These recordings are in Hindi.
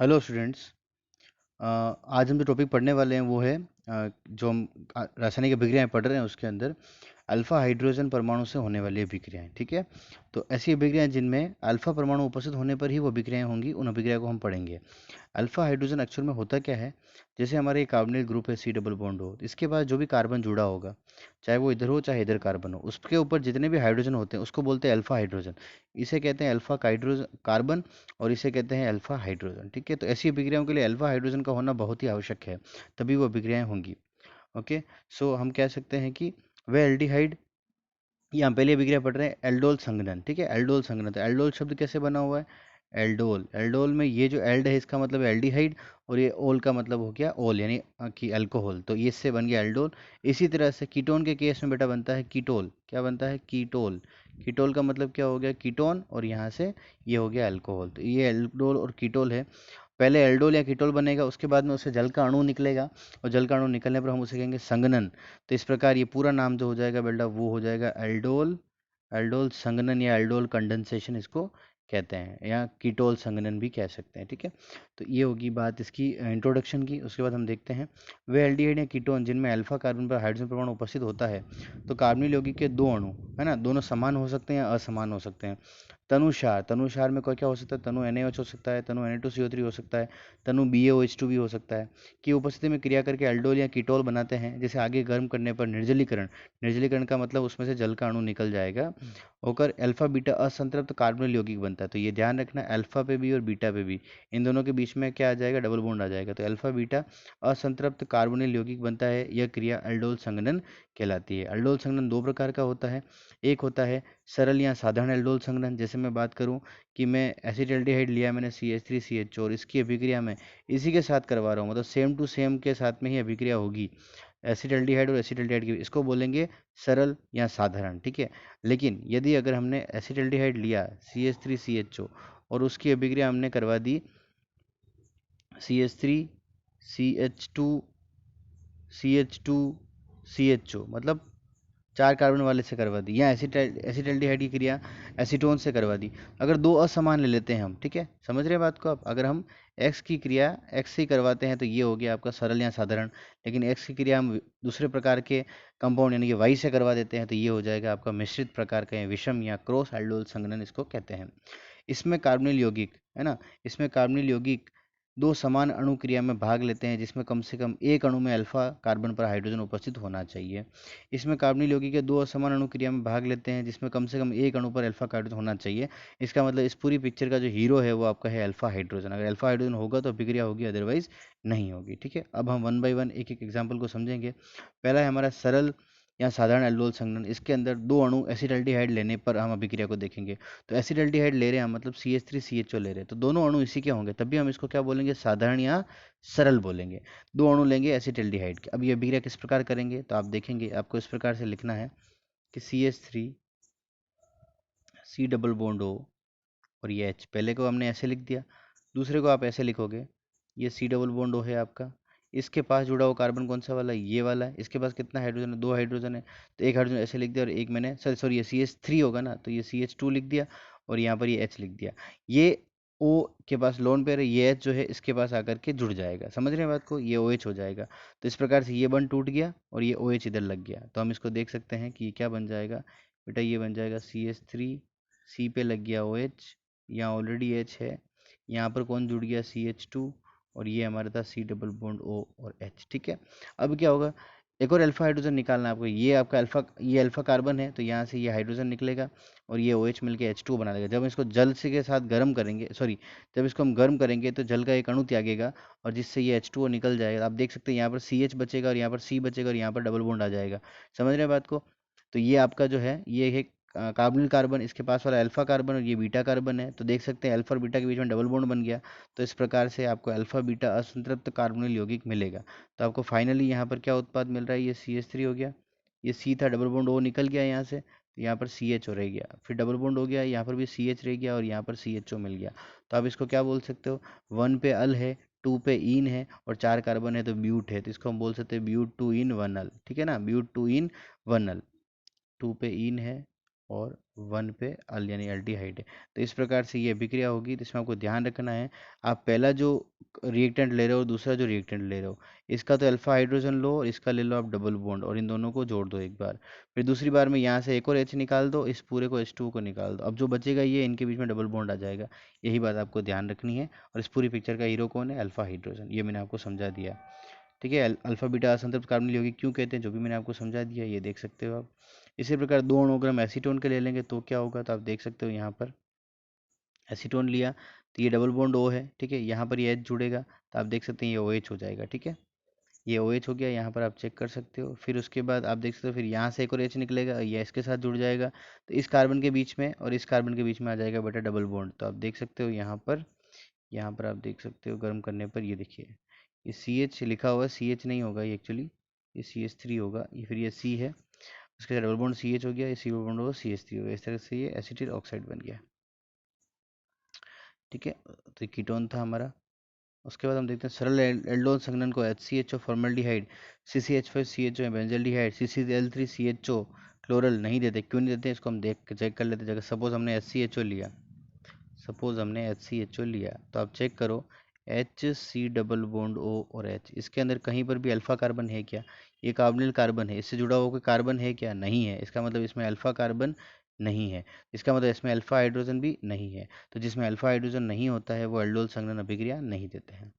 Hello students. आज हम जो टॉपिक पढ़ने वाले हैं वो है जो हम रासायनिक अभिक्रियाएं पढ़ रहे हैं उसके अंदर अल्फा हाइड्रोजन परमाणु से होने वाली अभिक्रियाएं। ठीक है, तो ऐसी अभिक्रियाएं जिनमें अल्फा परमाणु उपस्थित होने पर ही वो अभिक्रियाएं होंगी, उन अभिक्रिया को हम पढ़ेंगे। अल्फा हाइड्रोजन एक्चुअल में होता क्या है? जैसे हमारे कार्बोनिल ग्रुप है, सी डबल बॉन्ड हो, इसके बाद जो भी कार्बन जुड़ा होगा, चाहे वो इधर हो चाहे इधर कार्बन हो, उसके ऊपर जितने भी हाइड्रोजन होते हैं उसको बोलते हैं अल्फा हाइड्रोजन। इसे कहते हैं अल्फा हाइड्रोजन कार्बन, और इसे कहते हैं अल्फा हाइड्रोजन। ठीक है, तो ऐसी अभिक्रियाओं के लिए अल्फा हाइड्रोजन का होना बहुत ही आवश्यक है, तभी वो अभिक्रियाएं होंगी। ओके, सो हम कह सकते हैं कि वे एल्डिहाइड, यहाँ पहले अभिक्रिया पढ़ रहे हैं एल्डोल संघनन। ठीक है, एल्डोल संघनन, तो एल्डोल शब्द कैसे बना हुआ है? एल्डोल, एल्डोल में ये जो एल्ड है इसका मतलब है एल्डिहाइड, और ये ओल का मतलब हो गया ओल, यानी कि अल्कोहल, तो ये इससे बन गया एल्डोल। इसी तरह से कीटोन के केस में बेटा बनता है कीटोल। क्या बनता है? कीटोल। कीटोल का मतलब क्या हो गया? कीटोन, और यहाँ से ये हो गया अल्कोहल, तो ये एल्डोल और कीटोल है। पहले एल्डोल या कीटोल बनेगा, उसके बाद में उससे जल का अणु निकलेगा, और जल का अणु निकलने पर हम उसे कहेंगे संघनन। तो इस प्रकार ये पूरा नाम जो हो जाएगा बेटा वो हो जाएगा एल्डोल, एल्डोल संघनन या एल्डोल कंडेंसेशन इसको कहते हैं, या कीटोल संघनन भी कह सकते हैं। ठीक है, तो ये होगी बात इसकी इंट्रोडक्शन की। उसके बाद हम देखते हैं वे एल्डिहाइड या कीटोन जिनमें अल्फा कार्बन पर हाइड्रोजन परमाणु उपस्थित होता है। तो कार्बनिल यौगिक के दो अणु है ना, दोनों समान हो सकते हैं या असमान हो सकते हैं। तनुसार, तनुसार में कोई क्या हो सकता है? तनु NaOH हो सकता है, तनु Na2CO3 हो सकता है, तनु BaOH2 भी हो सकता है, की उपस्थिति में क्रिया करके एल्डोल या कीटोल बनाते हैं। जैसे आगे गर्म करने पर निर्जलीकरण, निर्जलीकरण का मतलब उसमें से जल का अणु निकल जाएगा, होकर अल्फा बीटा असंतृप्त कार्बोनिल यौगिक बनता है। तो ये ध्यान रखना, अल्फा पे भी और बीटा पे भी, इन दोनों के बीच में क्या आ जाएगा? डबल बॉन्ड आ जाएगा, तो अल्फा बीटा असंतृप्त कार्बोनिल यौगिक बनता है। यह क्रिया अल्डोल संघनन कहलाती है। अल्डोल संघनन दो प्रकार का होता है, एक होता है सरल या साधारण एल्डोल संघनन। जैसे मैं बात करूं कि मैं एसिटाल्डिहाइड लिया मैंने CH3CH, और इसकी अभिक्रिया में इसी के साथ करवा रहा हूँ, मतलब सेम टू सेम के साथ में ही अभिक्रिया होगी एसिटाल्डिहाइड और एसिटाल्डिहाइड की, इसको बोलेंगे सरल या साधारण। ठीक है, लेकिन यदि अगर हमने एसिटाल्डिहाइड लिया CH3CHO और उसकी अभिक्रिया हमने करवा दी CH3CH2CH2CHO, मतलब चार कार्बन वाले से करवा दी, या एसिटाल्डिहाइड की क्रिया एसीटोन से करवा दी। अगर दो असमान ले लेते हैं हम, ठीक है, समझ रहे हैं बात को आप? अगर हम एक्स की क्रिया एक्स से ही करवाते हैं तो ये हो गया आपका सरल या साधारण, लेकिन एक्स की क्रिया हम दूसरे प्रकार के कंपाउंड यानी कि वाई से करवा देते हैं तो ये हो जाएगा आपका मिश्रित प्रकार का, या विषम या क्रॉस एल्डोल संघनन इसको कहते हैं। इसमें कार्बोनिल यौगिक है ना, इसमें कार्बोनिल यौगिक दो समान अणु क्रिया में भाग लेते हैं, जिसमें कम से कम एक अणु में अल्फा कार्बन पर हाइड्रोजन उपस्थित होना चाहिए। इसमें कार्बोनिल यौगिक के दो असमान अणु क्रिया में भाग लेते हैं, जिसमें कम से कम एक अणु पर अल्फा हाइड्रोजन होना चाहिए। इसका मतलब इस पूरी पिक्चर का जो हीरो है वो आपका है अल्फा हाइड्रोजन। अगर अल्फा हाइड्रोजन होगा तो अभिक्रिया होगी, अदरवाइज नहीं होगी। ठीक है, अब हम वन बाय वन एक एक एग्जाम्पल को समझेंगे। पहला है हमारा सरल या साधारण एल्डोल संघनन। इसके अंदर दो अणु एसिटाल्डिहाइड लेने पर हम अभिक्रिया को देखेंगे। तो एसिटाल्डिहाइड ले रहे हैं मतलब CH3CHO ले रहे हैं, तो दोनों अणु इसी के होंगे, तभी हम इसको क्या बोलेंगे? साधारण या सरल बोलेंगे। दो अणु लेंगे एसिटाल्डिहाइड के। अब ये अभिक्रिया किस प्रकार करेंगे तो आप देखेंगे, आपको इस प्रकार से लिखना है कि CH3 C double bond O और ये H, पहले को हमने ऐसे लिख दिया, दूसरे को आप ऐसे लिखोगे, ये C डबल बॉन्ड O है आपका, इसके पास जुड़ा हुआ कार्बन कौन सा वाला है? ये वाला है। इसके पास कितना हाइड्रोजन है? दो हाइड्रोजन है, तो एक हाइड्रोजन ऐसे लिख दिया, और एक मैंने सॉरी सॉरी ये CH3 होगा ना, तो ये CH2 लिख दिया, और यहाँ पर ये H लिख दिया। ये O के पास लोन पेयर है, ये H जो है इसके पास आकर के जुड़ जाएगा। समझ रहे हैं बात को? ये OH हो जाएगा। तो इस प्रकार से ये बंद टूट गया और ये OH इधर लग गया, तो हम इसको देख सकते हैं कि ये क्या बन जाएगा बेटा? ये बन जाएगा CH3, C पे लग गया OH, यहाँ ऑलरेडी H है, यहाँ पर कौन जुड़ गया? CH2, और ये हमारा था C डबल बॉन्ड O और H। ठीक है, अब क्या होगा? एक और अल्फा हाइड्रोजन निकालना है आपको। ये आपका अल्फा, ये अल्फा कार्बन है, तो यहाँ से ये हाइड्रोजन निकलेगा और ये OH मिलके H2 बना देगा। जब इसको जल से के साथ गर्म करेंगे, सॉरी, जब इसको हम गर्म करेंगे तो जल का एक अणु त्यागेगा, और जिससे ये H2O निकल जाएगा। आप देख सकते हैं यहाँ पर CH बचेगा, और यहाँ पर C बचेगा, और यहाँ पर डबल बॉन्ड आ जाएगा। समझ रहे हैं बात को? तो ये आपका जो है ये है कार्बोनिल कार्बन, इसके पास वाला अल्फा कार्बन, और ये बीटा कार्बन है, तो देख सकते हैं अल्फा और बीटा के बीच में डबल बॉन्ड बन गया। तो इस प्रकार से आपको अल्फा बीटा असंतृप्त कार्बोनिल यौगिक मिलेगा। तो आपको फाइनली यहाँ पर क्या उत्पाद मिल रहा है? ये CH3 हो गया, ये C था, डबल बॉन्ड O निकल गया यहाँ से, तो यहाँ पर CH हो रह गया, फिर डबल बॉन्ड हो गया, यहाँ पर भी CH रह गया, और यहाँ पर CHO मिल गया। तो आप इसको क्या बोल सकते हो? 1 पे अल है, 2 पे इन है, और 4 कार्बन है तो ब्यूट है, तो इसको हम बोल सकते हैं ब्यूट 2 इन 1 अल। ठीक है ना, ब्यूट 2 इन 1 अल। 2 पे इन है, और 1 पे अल यानी एल्डिहाइड है। तो इस प्रकार से ये अभिक्रिया होगी। तो इसमें आपको ध्यान रखना है, आप पहला जो रिएक्टेंट ले रहे हो और दूसरा जो रिएक्टेंट ले रहे हो, इसका तो अल्फा हाइड्रोजन लो और इसका ले लो आप डबल बॉन्ड, और इन दोनों को जोड़ दो एक बार। फिर दूसरी बार में यहाँ से एक और H निकाल दो, इस पूरे को H2 को निकाल दो। अब जो बचेगा ये इनके बीच में डबल बॉन्ड आ जाएगा। यही बात आपको ध्यान रखनी है। और इस पूरी पिक्चर का हीरो कौन है? Alpha hydrogen. ये मैंने आपको समझा दिया। ठीक है, अल्फा बीटा असंतृप्त कार्बनिक यौगिक क्यों कहते हैं, जो भी मैंने आपको समझा दिया, ये देख सकते हो आप। इसी प्रकार दो अणु अगर हम एसीटोन के ले लेंगे तो क्या होगा, तो आप देख सकते हो यहाँ पर एसीटोन लिया तो ये डबल बॉन्ड O है। ठीक है, यहाँ पर ये H जुड़ेगा तो आप देख सकते हैं ये OH हो जाएगा। ठीक है, ये OH हो गया, यहाँ पर आप चेक कर सकते हो। फिर उसके बाद आप देख सकते हो फिर यहाँ से एक और H निकलेगा, ये इसके साथ जुड़ जाएगा। तो इस कार्बन के बीच में और इस कार्बन के बीच में आ जाएगा बेटा डबल बॉन्ड। तो आप देख सकते हो यहाँ पर आप देख सकते हो गर्म करने पर ये देखिए, ये CH लिखा हुआ है, CH नहीं होगा ये एक्चुअली, ये CH3 होगा। ये फिर ये C है, उसके साथ डबल बॉन्ड CH हो गया, ये C डबल बॉन्ड होगा CH3 हो गया। इस तरह से ये एसिटिल ऑक्साइड बन गया। ठीक है, तो कीटोन था हमारा। उसके बाद हम देखते हैं सरल एल्डोल संघनन को HCHO formaldehyde, CCH5CHO benzaldehyde, CCl3CHO chloral नहीं देते। क्यों नहीं देते इसको हम देख चेक कर लेते हैं। जगह सपोज हमने HCHO लिया, तो आप चेक करो HC डबल बॉन्ड O और H, इसके अंदर कहीं पर भी अल्फा कार्बन है क्या? ये कार्बोनिल कार्बन है, इससे जुड़ा हुआ कोई कार्बन है क्या? नहीं है। इसका मतलब इसमें अल्फा कार्बन नहीं है। इसका मतलब इसमें अल्फा हाइड्रोजन भी नहीं है। तो जिसमें अल्फा हाइड्रोजन नहीं होता है वो एल्डोल संघनन अभिक्रिया नहीं देते हैं।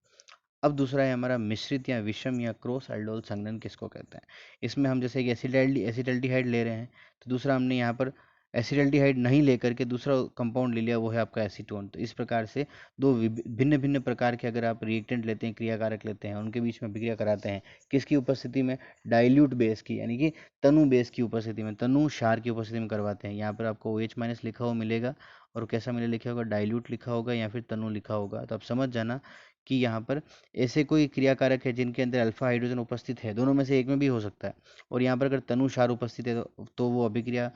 अब दूसरा है हमारा मिश्रित या विषम या क्रॉस एल्डोल संघनन किसको कहते हैं? इसमें हम जैसे कि एसिटल्डिहाइड ले रहे हैं, तो दूसरा हमने यहाँ पर एसिटल्डिहाइड नहीं लेकर के दूसरा कंपाउंड ले लिया, वो है आपका एसीटोन। तो इस प्रकार से दो भिन्न भिन्न प्रकार के अगर आप रिएक्टेंट लेते हैं, क्रियाकारक लेते हैं, उनके बीच में अभिक्रिया कराते हैं, किसकी उपस्थिति में? डाइल्यूट बेस की, यानी कि तनु बेस की उपस्थिति में, तनु क्षार की उपस्थिति में करवाते हैं। यहाँ पर आपको OH माइनस लिखा हुआ मिलेगा, और कैसा मिले लिखा होगा? डाइल्यूट लिखा होगा या फिर तनु लिखा होगा। तो आप समझ जाना कि यहाँ पर ऐसे कोई क्रियाकारक है जिनके अंदर अल्फा हाइड्रोजन उपस्थित है, दोनों में से एक में भी हो सकता है। और यहाँ पर अगर तनु क्षार उपस्थित है तो वो अभिक्रिया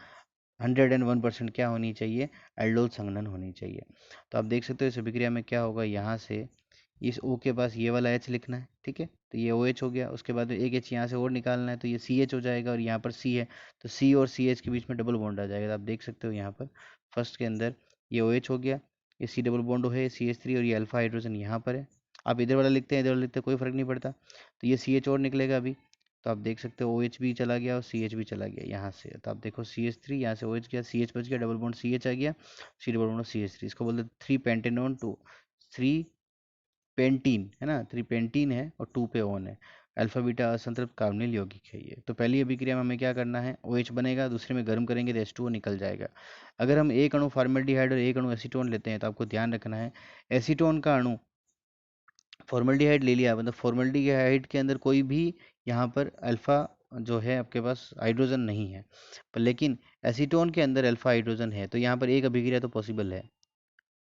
101% क्या होनी चाहिए? एल्डोल संघनन होनी चाहिए। तो आप देख सकते हो इस अभिक्रिया में क्या होगा, यहाँ से इस O के पास ये वाला H लिखना है। ठीक है, तो ये OH हो गया। उसके बाद एक H यहाँ से और निकालना है, तो ये CH हो जाएगा, और यहाँ पर C है, तो C और CH के बीच में डबल बॉन्ड आ जाएगा। तो आप देख सकते हो यहाँ पर फर्स्ट के अंदर ये OH हो गया, ये C डबल बॉन्ड है CH3, और ये अल्फा हाइड्रोजन यहाँ पर है। आप इधर वाला लिखते हैं इधर वाला लिखते हैं, कोई फर्क नहीं पड़ता। तो ये CH और निकलेगा अभी। तो आप देख सकते हो OH भी चला गया और CH भी चला गया यहाँ से। तो आप देखो CH3 यहाँ से OH गया, CH बच गया, डबल बॉन्ड CH आ गया, C डबल बॉन्ड CH3। इसको बोलते हैं 3 पेंटेनोन टू 3 पेंटीन है ना, 3 पेंटीन है और 2 पे ओन है। अल्फा बीटा असंतृप्त कार्बोनिल यौगिक है ये। तो पहली अभिक्रिया में हमें क्या करना है? OH बनेगा, दूसरे में गर्म करेंगे तो H2O निकल जाएगा। अगर हम एक अणु फॉर्मेल्डिहाइड और एक अणु एसीटोन लेते हैं तो आपको ध्यान रखना है, एसीटोन का अणु फॉर्मल्डिहाइड ले लिया, मतलब फॉर्मल्डिहाइड के अंदर कोई भी यहाँ पर अल्फा जो है आपके पास हाइड्रोजन नहीं है, पर लेकिन एसीटोन के अंदर अल्फा हाइड्रोजन है। तो यहाँ पर एक अभिक्रिया तो पॉसिबल है।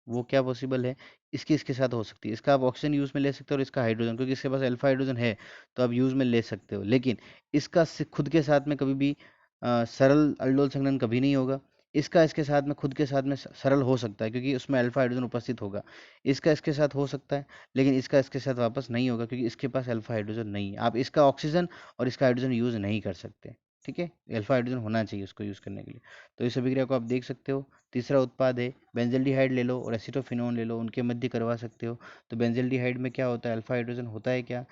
वो क्या पॉसिबल है? इसकी इसके साथ हो सकती है। इसका आप ऑक्सीजन यूज़ में ले सकते हो, और इसका हाइड्रोजन, क्योंकि इसके पास अल्फा हाइड्रोजन है तो आप यूज़ में ले सकते हो। लेकिन इसका खुद के साथ में कभी भी सरल अल्डोल संघनन कभी नहीं होगा। इसका इसके साथ में खुद के साथ में सरल हो सकता है, क्योंकि उसमें अल्फा हाइड्रोजन उपस्थित होगा। इसका इसके साथ हो सकता है, लेकिन इसका इसके साथ वापस नहीं होगा, क्योंकि इसके पास अल्फा हाइड्रोजन नहीं है। आप इसका ऑक्सीजन और इसका हाइड्रोजन यूज़ नहीं कर सकते। ठीक है, अल्फा हाइड्रोजन होना चाहिए उसको यूज़ करने के लिए। तो इस अभिक्रिया को आप देख सकते हो। तीसरा उत्पाद है बेंजल्डिहाइड ले लो और एसिटोफिनोन ले लो, उनके मध्य करवा सकते हो। तो बेंजल्डिहाइड में क्या होता है? अल्फा हाइड्रोजन होता है क्या?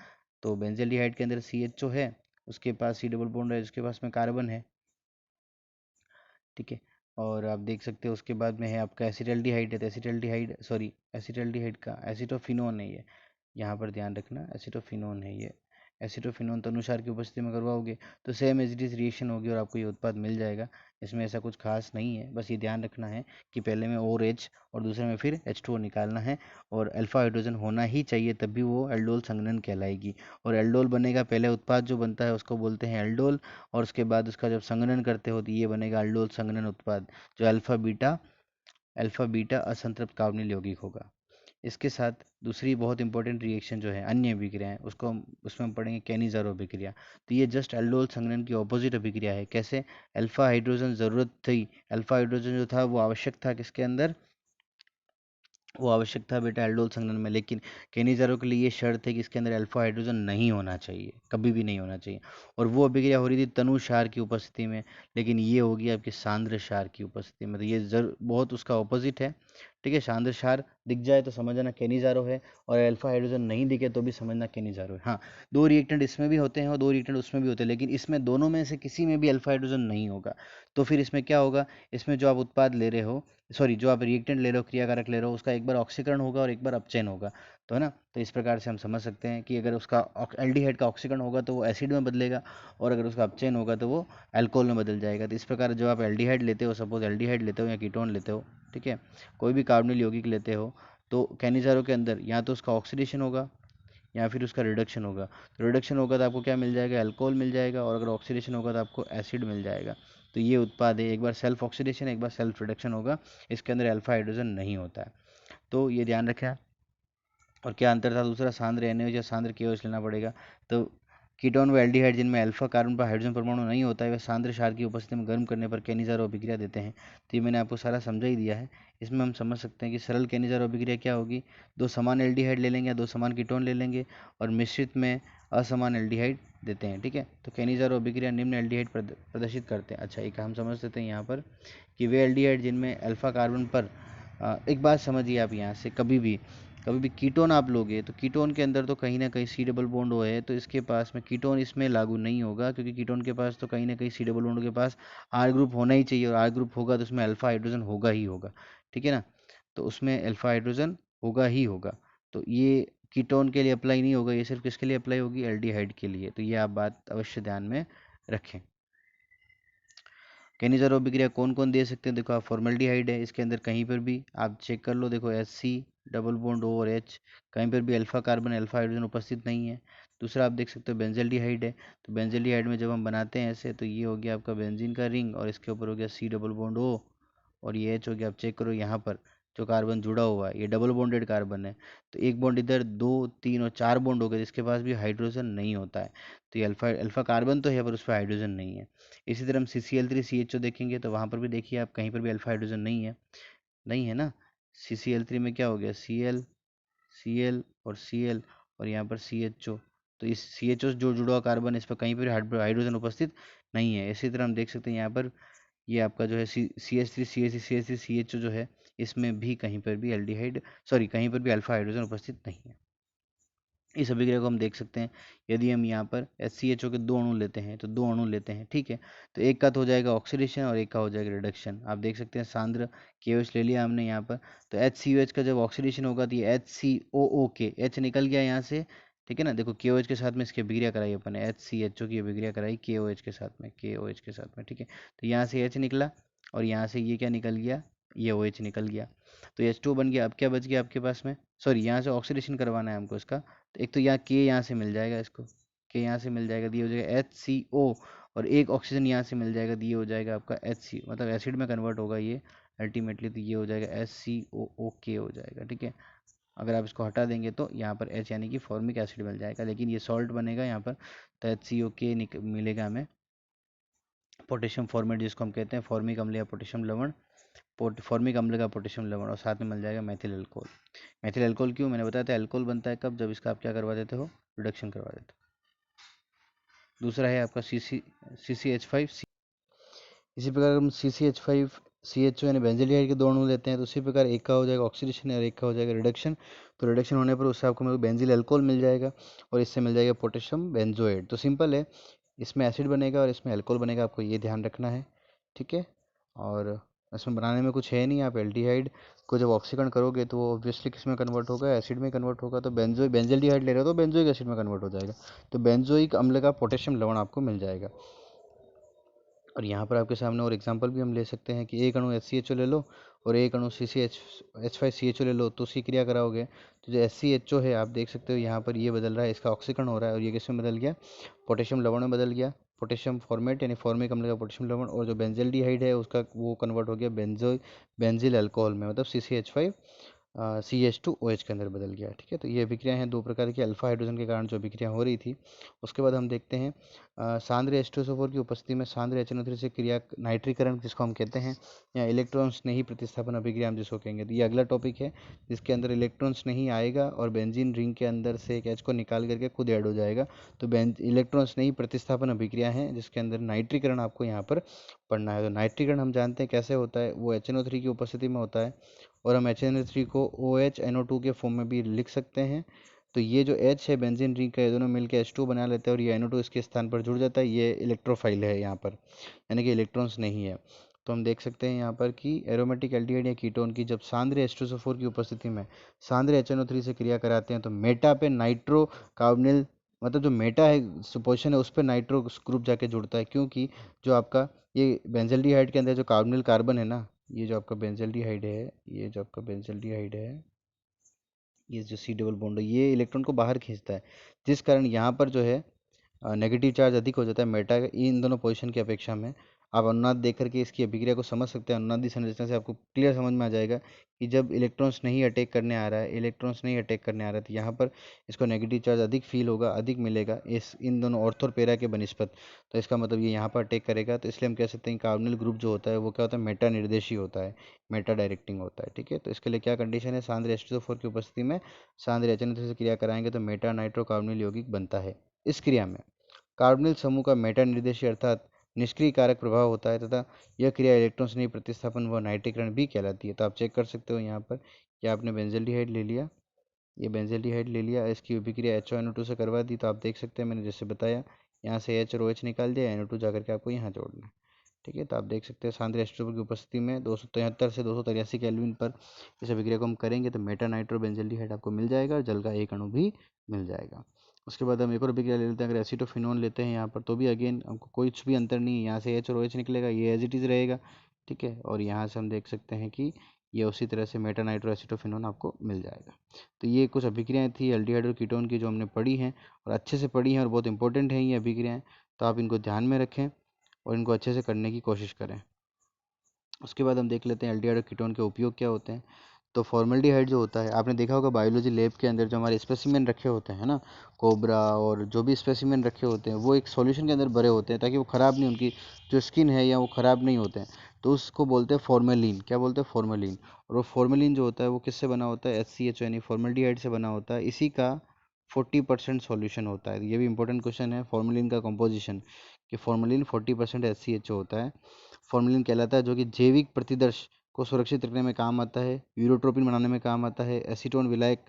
तो बेंजल्डिहाइड के अंदर CHO है, उसके पास C डबल बॉन्ड है, उसके पास में कार्बन है। ठीक है, और आप देख सकते हो उसके बाद में है आपका एसिटल्डिहाइड है, तो एसिटल्डिहाइड सॉरी एसिटल्डिहाइड का एसिटोफिनोन है ये। यहाँ पर ध्यान रखना, एसिटोफिनोन है ये। एसिटोफिनोन तनुसार की उपस्थिति में करवाओगे तो same as it is reaction होगी और आपको ये उत्पाद मिल जाएगा। इसमें ऐसा कुछ खास नहीं है, बस ये ध्यान रखना है कि पहले में और H और दूसरे में फिर H2O निकालना है, और अल्फा हाइड्रोजन होना ही चाहिए, तभी वो एल्डोल संघनन कहलाएगी। और एल्डोल बनेगा, पहले उत्पाद जो बनता है उसको बोलते हैं एल्डोल, और उसके बाद उसका जब संघनन करते हो तो ये बनेगा एल्डोल संघनन उत्पाद, जो अल्फा बीटा असंतृप्त कार्बोनिल यौगिक होगा। इसके साथ दूसरी बहुत इंपॉर्टेंट रिएक्शन जो है अन्य अभिक्रिया है, उसमें हम पढ़ेंगे कैनिज़ारो अभिक्रिया। तो ये जस्ट एल्डोल संघनन की ऑपोजिट अभिक्रिया है। कैसे? अल्फा हाइड्रोजन ज़रूरत थी, अल्फा हाइड्रोजन जो था वो आवश्यक था किसके अंदर? वो आवश्यक था बेटा एल्डोल संघनन में, लेकिन केनिज़ारो के लिए ये शर्त है कि इसके अंदर अल्फा हाइड्रोजन नहीं होना चाहिए, कभी भी नहीं होना चाहिए। और वो अभिक्रिया हो रही थी तनु क्षार की उपस्थिति में, लेकिन ये होगी आपकी सांद्र क्षार की उपस्थिति में। तो ये बहुत उसका ऑपोजिट है, ठीक है। सांद्र क्षार दिख जाए तो समझना केनिज़ारो है, और अल्फा हाइड्रोजन नहीं दिखे तो भी समझना केनिज़ारो है। हाँ, दो रिएक्टेंट इसमें भी होते हैं और दो रिएक्टेंट उसमें भी होते हैं, लेकिन इसमें दोनों में से किसी में भी अल्फा हाइड्रोजन नहीं होगा। तो फिर इसमें क्या होगा, इसमें जो आप उत्पाद ले रहे हो, सॉरी जो आप रिएक्टेंट ले रहे हो, क्रियाकारक ले रहे हो, उसका एक बार ऑक्सीकरण होगा और एक बार अपचयन होगा। तो है ना, तो इस प्रकार से हम समझ सकते हैं कि अगर उसका एल्डिहाइड का ऑक्सीकरण होगा तो वो एसिड में बदलेगा, और अगर उसका अपचयन होगा तो वो अल्कोहल में बदल जाएगा। तो इस प्रकार जो आप एल्डिहाइड लेते हो, सपोज एल्डिहाइड लेते हो या कीटोन लेते हो, ठीक है, कोई भी कार्बोनिल यौगिक लेते हो, तो कैनिजारो के अंदर या तो उसका ऑक्सीडेशन होगा या फिर उसका रिडक्शन होगा। तो रिडक्शन होगा तो आपको क्या मिल जाएगा, अल्कोहल मिल जाएगा, और अगर ऑक्सीडेशन होगा तो आपको एसिड मिल जाएगा। तो ये उत्पाद है, एक बार सेल्फ ऑक्सीडेशन, एक बार सेल्फ रिडक्शन होगा, इसके अंदर अल्फा हाइड्रोजन नहीं होता है। तो ये ध्यान रखें। और क्या अंतर था दूसरा, सांद्र NaOH या सांद्र KOH लेना पड़ेगा। तो कीटोन व एल्डिहाइड जिनमें अल्फा कार्बन पर हाइड्रोजन परमाणु नहीं होता है, वे सांद्र क्षार की उपस्थिति में गर्म करने पर केनिज़ारो अभिक्रिया देते हैं। तो ये मैंने आपको सारा समझा ही दिया है। इसमें हम समझ सकते हैं कि सरल केनिज़ारो अभिक्रिया क्या होगी, दो समान एल्डिहाइड ले लेंगे या दो समान कीटोन ले लेंगे और मिश्रित में असमान एल्डिहाइड देते हैं, ठीक है। तो केनिज़ारो अभिक्रिया निम्न एल्डिहाइड प्रदर्शित करते हैं। अच्छा, एक हम समझ सकते हैं यहाँ पर कि वे एल्डिहाइड जिनमें अल्फा कार्बन पर एक बात समझिए आप यहाँ से, कभी भी कीटोन आप लोगे तो कीटोन के अंदर तो कहीं ना कहीं सी डबल बॉन्ड हो है, तो इसके पास में कीटोन इसमें लागू नहीं होगा, क्योंकि कीटोन के पास तो कहीं ना कहीं सी डबल बॉन्ड के पास आर ग्रुप होना ही चाहिए, और आर ग्रुप होगा तो उसमें अल्फा हाइड्रोजन होगा ही होगा, ठीक है ना। तो उसमें अल्फा हाइड्रोजन होगा ही होगा। तो ये कीटोन के लिए अप्लाई नहीं होगा, ये सिर्फ किसके लिए अप्लाई होगी, एल्डिहाइड के लिए। तो ये आप बात अवश्य ध्यान में रखें। कैनिज़ारो अभिक्रिया कौन कौन दे सकते हैं, देखो आप, फॉर्मेल्डिहाइड है, इसके अंदर कहीं पर भी आप चेक कर लो, देखो HC डबल बॉन्ड O और H, कहीं पर भी अल्फा कार्बन अल्फा हाइड्रोजन उपस्थित नहीं है। दूसरा आप देख सकते हो बेंजल्डिहाइड है, तो बेंजल्डिहाइड में जब हम बनाते हैं ऐसे, तो ये हो गया आपका बेंजीन का रिंग, और इसके ऊपर हो गया C डबल बॉन्ड O, और ये H हो गया। आप चेक करो यहाँ पर जो कार्बन जुड़ा हुआ है ये डबल बॉन्डेड कार्बन है, तो एक बॉन्ड इधर, दो तीन और चार बॉन्ड हो गए जिसके पास भी हाइड्रोजन नहीं होता है। तो ये अल्फा अल्फा कार्बन तो है पर उस पर हाइड्रोजन नहीं है। इसी तरह हम CCl3 CHO देखेंगे तो वहाँ पर भी देखिए आप, कहीं पर भी अल्फा हाइड्रोजन नहीं है, नहीं है ना। CCl3 में क्या हो गया, Cl और Cl, और यहाँ पर CHO। तो इस CHO जो जुड़ा हुआ कार्बन, इस पर कहीं पर हाइड्रोजन उपस्थित नहीं है। इसी तरह हम देख सकते हैं यहाँ पर ये आपका जो है CH3 CH3 CH3 CHO जो है, इसमें भी कहीं पर भी एल्डिहाइड, सॉरी कहीं पर भी अल्फा हाइड्रोजन उपस्थित नहीं है। इस अभिक्रिया को हम देख सकते हैं, यदि हम यहाँ पर HCHO के दो अणु लेते हैं, तो दो अणु लेते हैं, ठीक है। तो एक का तो हो जाएगा ऑक्सीडेशन और एक का हो जाएगा रिडक्शन। आप देख सकते हैं सांद्र KOH ले लिया हमने यहाँ पर, तो HCOH का जब ऑक्सीडेशन होगा तो ये HCOO के H निकल गया यहाँ से, ठीक है ना। देखो KOH के साथ में इसकी अभिक्रिया कराई अपन ने, HCHO की अभिक्रिया कराई KOH के साथ में, KOH के साथ में, ठीक है। तो यहाँ से H निकला और यहाँ से ये क्या निकल गया, ये OH निकल गया। तो H2 बन गया। अब क्या बच गया आपके पास में, सॉरी यहाँ से ऑक्सीडेशन करवाना है हमको इसका, तो एक तो यहाँ के यहाँ से मिल जाएगा, इसको के यहाँ से मिल जाएगा, दिए हो जाएगा HCO, और एक ऑक्सीजन यहाँ से मिल जाएगा, दिए हो जाएगा आपका HC, मतलब एसिड में कन्वर्ट होगा ये अल्टीमेटली, तो ये हो जाएगा HCOOK हो जाएगा, ठीक है। अगर आप इसको हटा देंगे तो यहाँ पर H यानी कि फॉर्मिक एसिड मिल जाएगा, लेकिन ये सॉल्ट बनेगा यहाँ पर, तो HCOK मिलेगा हमें। पोटेशियम फॉर्मेट जिसको हम कहते हैं, फॉर्मिक अम्ल या पोटेशियम लवण, फॉर्मिक अम्ल का पोटेशियम लवण, और साथ में मिल जाएगा मैथिल अल्कोहल। मैथिल अल्कोहल क्यों, मैंने बताया था अल्कोहल बनता है कब, जब इसका आप क्या करवा देते हो, रिडक्शन करवा देते हो। दूसरा है आपका CCH5। इसी प्रकार हम CCH5 CHO यानी बेंजल्डिहाइड के दो अणु लेते हैं, तो उसी प्रकार एक का हो जाएगा ऑक्सीडेशन और एक का हो जाएगा रिडक्शन। तो रिडक्शन होने पर उससे आपको बेंजिल अल्कोहल मिल जाएगा, और इससे मिल जाएगा पोटेशियम बेंजोएट। तो सिंपल है, इसमें एसिड बनेगा और इसमें अल्कोहल बनेगा, आपको ये ध्यान रखना है, ठीक है। और इसमें बनाने में कुछ है नहीं, आप एल्डिहाइड को जब ऑक्सीकरण करोगे तो वो ऑब्वियसली किस में कन्वर्ट होगा, एसिड में कन्वर्ट होगा। तो बेंजल्डिहाइड ले रहे हो तो बेंजोइक एसिड में कन्वर्ट हो जाएगा, तो बेंजोइक अम्ल का पोटेशियम लवण आपको मिल जाएगा। और यहाँ पर आपके सामने और एग्जांपल भी हम ले सकते हैं कि एक अणु HCHO ले लो और एक अणु CCH5CHO ले लो, तो उसकी क्रिया कराओगे तो जो HCHO है आप देख सकते हो यहाँ पर ये बदल रहा है, इसका ऑक्सीकरण हो रहा है, और ये किस में बदल गया, पोटेशियम लवण में बदल गया, पोटेशियम फॉर्मेट यानी फॉर्मिक अम्ल का पोटेशियम लवण। और जो बेंजल्डिहाइड है उसका वो कन्वर्ट हो गया बेंजिल अल्कोहल में, मतलब CCH5 CH2OH के अंदर बदल गया। ठीक है, तो ये अभिक्रियाएं हैं दो प्रकार की, अल्फा हाइड्रोजन के कारण जो अभिक्रिया हो रही थी। उसके बाद हम देखते हैं सांद्र H2SO4 की उपस्थिति में सांद्र HNO3 से क्रिया नाइट्रीकरण जिसको हम कहते हैं, या इलेक्ट्रॉन्स नहीं प्रतिस्थापन अभिक्रिया हम जिसको कहेंगे। तो ये अगला टॉपिक है जिसके अंदर इलेक्ट्रॉन्स नहीं आएगा और बेंजीन रिंग के अंदर से एक H को निकाल करके खुद ऐड हो जाएगा। तो इलेक्ट्रॉन्स नहीं प्रतिस्थापन अभिक्रिया है जिसके अंदर नाइट्रीकरण आपको यहाँ पर पढ़ना है। तो नाइट्रीकरण हम जानते हैं कैसे होता है, वो HNO3 की उपस्थिति में होता है और हम HNO3 को OHNO2 के फॉर्म में भी लिख सकते हैं। तो ये जो H है बेंजीन रिंग का, ये दोनों मिलकर H2 बना लेते हैं और ये NO2 इसके स्थान पर जुड़ जाता है। ये इलेक्ट्रोफाइल है यहाँ पर, यानी कि इलेक्ट्रॉन्स नहीं है। तो हम देख सकते हैं यहाँ पर कि एरोमेटिक एल्डिहाइड या कीटोन की जब सांद्र H2SO4 की उपस्थिति में सांद्र HNO3 से क्रिया कराते हैं तो मेटा पे नाइट्रो कार्बोनिल, मतलब जो मेटा है पोजिशन है उस पर नाइट्रो ग्रुप जाके जुड़ता है, क्योंकि जो आपका ये बेंजल्डिहाइड के अंदर जो कार्बोनिल कार्बन है ना, ये जो आपका बेंजल्डिहाइड है, ये जो आपका बेंजल्डिहाइड है, ये जो C डबल बॉन्ड है ये इलेक्ट्रॉन को बाहर खींचता है, जिस कारण यहाँ पर जो है नेगेटिव चार्ज अधिक हो जाता है मेटा इन दोनों पोजीशन की अपेक्षा में। आप अनुनाद देख करके इसकी अभिक्रिया को समझ सकते हैं। अनुनादी संरचना से आपको क्लियर समझ में आ जाएगा कि जब इलेक्ट्रॉन्स नहीं अटैक करने आ रहा है, इलेक्ट्रॉन्स नहीं अटैक करने आ रहा है, तो यहाँ पर इसको नेगेटिव चार्ज अधिक फील होगा, अधिक मिलेगा इस इन दोनों ऑर्थो और पैरा के बनिस्पत। तो इसका मतलब ये यहाँ पर अटैक करेगा। तो इसलिए हम कह सकते हैं कार्बोनिल ग्रुप जो होता है वो क्या होता है, मेटा निर्देशी होता है, मेटा डायरेक्टिंग होता है। ठीक है, तो इसके लिए क्या कंडीशन है, सांद्र H2SO4 की उपस्थिति में सांद्र HNO3 से क्रिया कराएंगे तो मेटा नाइट्रो कार्बोनिल यौगिक बनता है। इस क्रिया में कार्बोनिल समूह का मेटा निर्देशी अर्थात निष्क्रिय कारक प्रभाव होता है तथा यह क्रिया इलेक्ट्रॉन्स नहीं प्रतिस्थापन व नाइट्रीकरण भी कहलाती है। तो आप चेक कर सकते हो यहाँ पर कि आपने बेंजल्डिहाइड ले लिया, ये बेंजल्डिहाइड ले लिया, इसकी अभिक्रिया HONO2 से करवा दी। तो आप देख सकते हैं मैंने जैसे बताया, यहाँ से H और OH निकाल दिया, NO2 जाकर के आपको यहाँ जोड़ना है। ठीक है, तो आप देख सकते हैं सांद्र H2 की उपस्थिति में 273 से 283 केल्विन पर इस अभिक्रिया को हम करेंगे तो मेटा नाइट्रो बेंजल्डिहाइड आपको मिल जाएगा और जल का एक अणु भी मिल जाएगा। उसके बाद हम एक और अभिक्रिया ले लेते हैं, अगर एसीटोफिनोन लेते हैं यहाँ पर तो भी अगेन हमको कुछ भी अंतर नहीं है, यहाँ से H और OH निकलेगा, ये एज इट इज़ रहेगा। ठीक है, और यहाँ से हम देख सकते हैं कि ये उसी तरह से मेटा नाइट्रो एसीटोफिनोन आपको मिल जाएगा। तो ये कुछ अभिक्रियाएँ थी एल्डिहाइड और कीटोन की जो हमने पढ़ी हैं और अच्छे से पढ़ी हैं और बहुत इंपॉर्टेंट हैं ये अभिक्रियाएँ। तो आप इनको ध्यान में रखें और इनको अच्छे से करने की कोशिश करें। उसके बाद हम देख लेते हैं एल्डिहाइड और कीटोन के उपयोग क्या होते हैं। तो फॉर्मल्डिहाइड जो होता है, आपने देखा होगा बायोलॉजी लैब के अंदर जो हमारे स्पेसिमेन रखे होते हैं ना, कोबरा और जो भी स्पेसिमेन रखे होते हैं वो एक सॉल्यूशन के अंदर भरे होते हैं ताकि वो ख़राब नहीं, उनकी जो स्किन है या वो ख़राब नहीं होते हैं। तो उसको बोलते हैं फॉर्मेलिन। क्या बोलते हैं, फॉर्मेलिन। और वो फॉर्मेलिन जो होता है वो किससे बना होता है, HCHO यानी फॉर्मल्डिहाइड से बना होता है। इसी का 40% सॉल्यूशन होता है। ये भी इंपॉर्टेंट क्वेश्चन है, फॉर्मेलिन का कंपोजिशन, कि फॉर्मेलिन 40% HCHO होता है, फॉर्मेलिन कहलाता है, जो कि जैविक प्रतिदर्श को सुरक्षित रखने में काम आता है, यूरोट्रोपिन बनाने में काम आता है, एसीटोन विलायक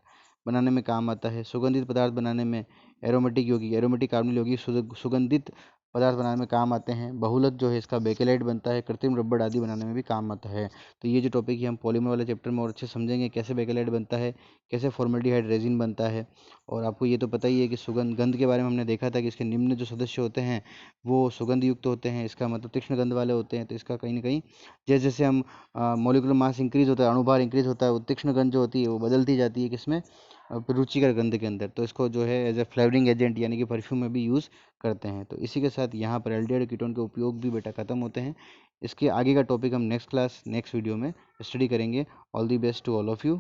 बनाने में काम आता है, सुगंधित पदार्थ बनाने में, एरोमेटिक यौगिक, एरोमेटिक कार्बनिक यौगिक सुगंधित पदार्थ बनाने में काम आते हैं, बहुलक जो है इसका बेकेलाइट बनता है, कृत्रिम रबड़ आदि बनाने में भी काम आता है। तो ये जो टॉपिक है हम पॉलीमर वाले चैप्टर में और अच्छे समझेंगे, कैसे बेकेलाइट बनता है, कैसे फॉर्मल्डिहाइड रेजिन बनता है। और आपको ये तो पता ही है कि गंध के बारे में हमने देखा था कि इसके निम्न जो सदस्य होते हैं वो सुगंध युक्त होते हैं, इसका मतलब तीक्ष्ण गंध वाले होते हैं। तो इसका कहीं ना कहीं जैसे जैसे हम मॉलिक्यूलर मास इंक्रीज होता है, अणुभार इंक्रीज होता है, वो तीक्ष्ण गंध जो होती है वो बदलती जाती है किसमें, रुचिकर गंध के अंदर। तो इसको जो है एज ए फ्लेवरिंग एजेंट यानी कि परफ्यूम में भी यूज़ करते हैं। तो इसी के साथ यहाँ पर एल्डिहाइड कीटोन के उपयोग भी बेटा खत्म होते हैं। इसके आगे का टॉपिक हम नेक्स्ट क्लास नेक्स्ट वीडियो में स्टडी करेंगे। All the best to all of you.